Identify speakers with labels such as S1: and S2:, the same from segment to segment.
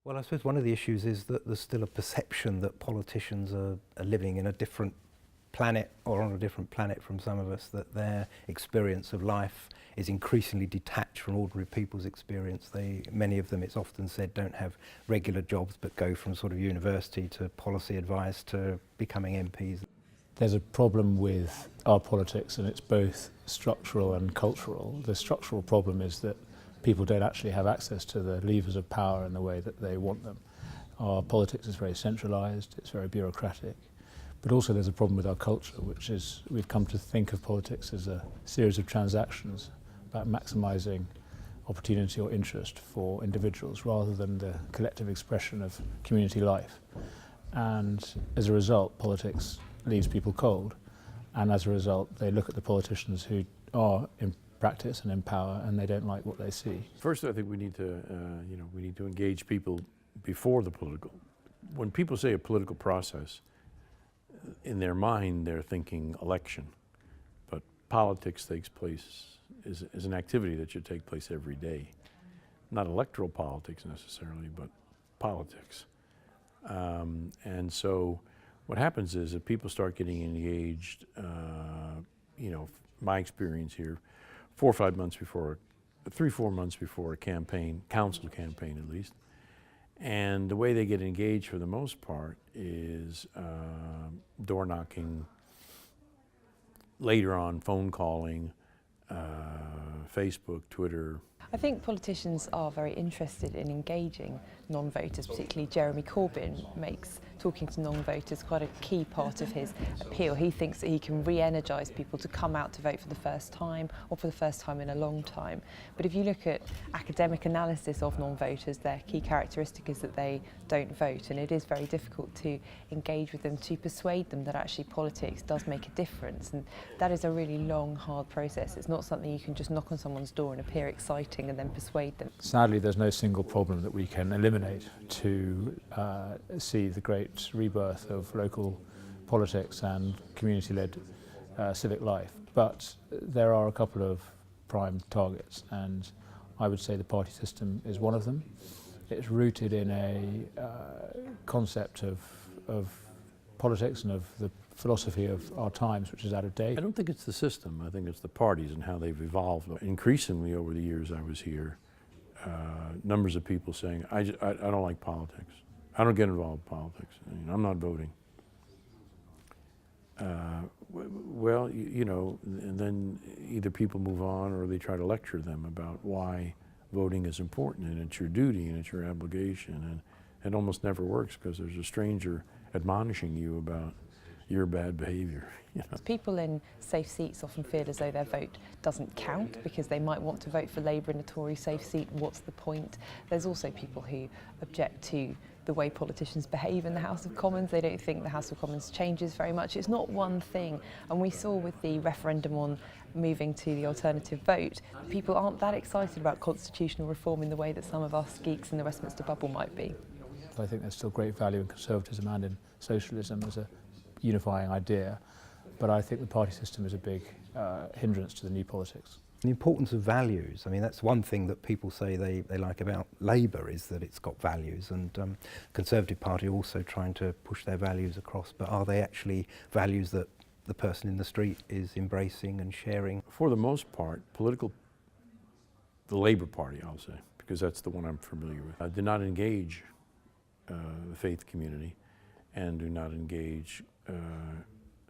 S1: Well, I suppose one of the issues is that there's still a perception that politicians are living in a different planet or on a different planet from some of us, that their experience of life is increasingly detached from ordinary people's experience. Many of them, it's often said, don't have regular jobs but go from sort of university to policy advice to becoming MPs.
S2: There's a problem with our politics, and it's both structural and cultural. The structural problem is that people don't actually have access to the levers of power in the way that they want them. Our politics is very centralised, it's very bureaucratic. But also there's a problem with our culture, which is we've come to think of politics as a series of transactions about maximising opportunity or interest for individuals rather than the collective expression of community life. And as a result, politics leaves people cold, and as a result they look at the politicians who are in practice and in power, and they don't like what they see.
S3: First, I think we need to, we need to engage people before the political. When people say a political process, in their mind they're thinking election, but politics takes place, is an activity that should take place every day. Not electoral politics necessarily, but politics. And so what happens is that people start getting engaged, my experience here, 4 or 5 months before, 3-4 months before a campaign, council campaign at least. And the way they get engaged for the most part is door knocking, later on phone calling, Facebook, Twitter.
S4: I think politicians are very interested in engaging non-voters, particularly Jeremy Corbyn makes talking to non-voters quite a key part of his appeal. He thinks that he can re-energise people to come out to vote for the first time, or for the first time in a long time. But if you look at academic analysis of non-voters, their key characteristic is that they don't vote, and it is very difficult to engage with them, to persuade them that actually politics does make a difference. And that is a really long, hard process. It's not something you can just knock on someone's door and appear exciting and then persuade them.
S2: Sadly, there's no single problem that we can eliminate to see the great rebirth of local politics and community-led civic life. But there are a couple of prime targets, and I would say the party system is one of them. It's rooted in a concept of politics and of the philosophy of our times, which is out of date.
S3: I don't think it's the system, I think it's the parties and how they've evolved. Increasingly over the years I was here, numbers of people saying, I don't like politics. I don't get involved in politics. I'm not voting. Well, and then either people move on or they try to lecture them about why voting is important and it's your duty and it's your obligation, and it almost never works because there's a stranger admonishing you about your bad behavior.
S4: People in safe seats often feel as though their vote doesn't count because they might want to vote for Labour in a Tory safe seat. What's the point? There's also people who object to the way politicians behave in the House of Commons. They don't think the House of Commons changes very much. It's not one thing. And we saw with the referendum on moving to the alternative vote, people aren't that excited about constitutional reform in the way that some of us geeks in the Westminster bubble might be.
S2: I think there's still great value in conservatism and in socialism as a unifying idea, but I think the party system is a big hindrance to the new politics.
S1: The importance of values, I mean, that's one thing that people say they like about Labour, is that it's got values, and Conservative Party also trying to push their values across, but are they actually values that the person in the street is embracing and sharing?
S3: For the most part, the Labour Party, I'll say, because that's the one I'm familiar with, did not engage the faith community and do not engage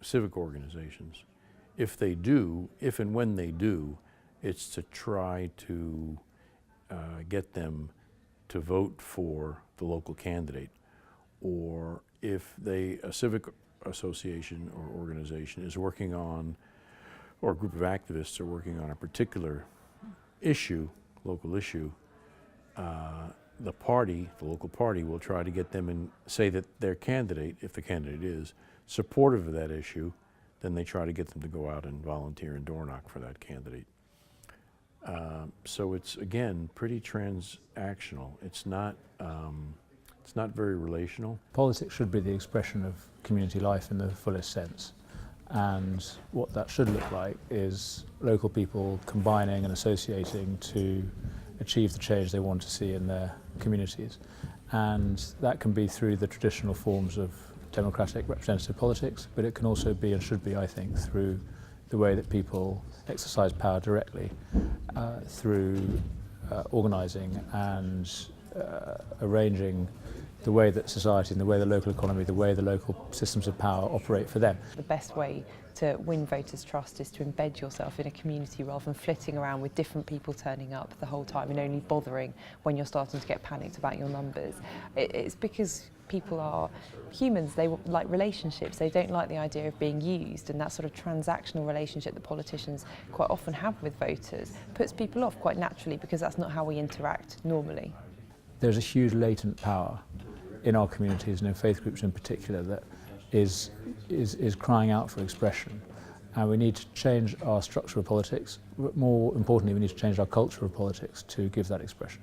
S3: civic organizations. If they do, if and when they do, it's to try to get them to vote for the local candidate, or if a civic association or organization is working on, or a group of activists are working on a particular issue, local issue, the local party will try to get them and say that their candidate, if the candidate is supportive of that issue, then they try to get them to go out and volunteer and door knock for that candidate. So it's, again, pretty transactional. It's not very relational.
S2: Politics should be the expression of community life in the fullest sense. And what that should look like is local people combining and associating to achieve the change they want to see in their communities. And that can be through the traditional forms of democratic representative politics, but it can also be, and should be, I think, through the way that people exercise power directly, through organising and arranging the way that society and the way the local economy, the way the local systems of power operate for them.
S4: The best way to win voters' trust is to embed yourself in a community rather than flitting around with different people turning up the whole time and only bothering when you're starting to get panicked about your numbers. It's because people are humans, they like relationships, they don't like the idea of being used, and that sort of transactional relationship that politicians quite often have with voters puts people off quite naturally because that's not how we interact normally.
S2: There's a huge latent power in our communities and in faith groups in particular that is crying out for expression, and we need to change our structure of politics, but more importantly we need to change our culture of politics to give that expression.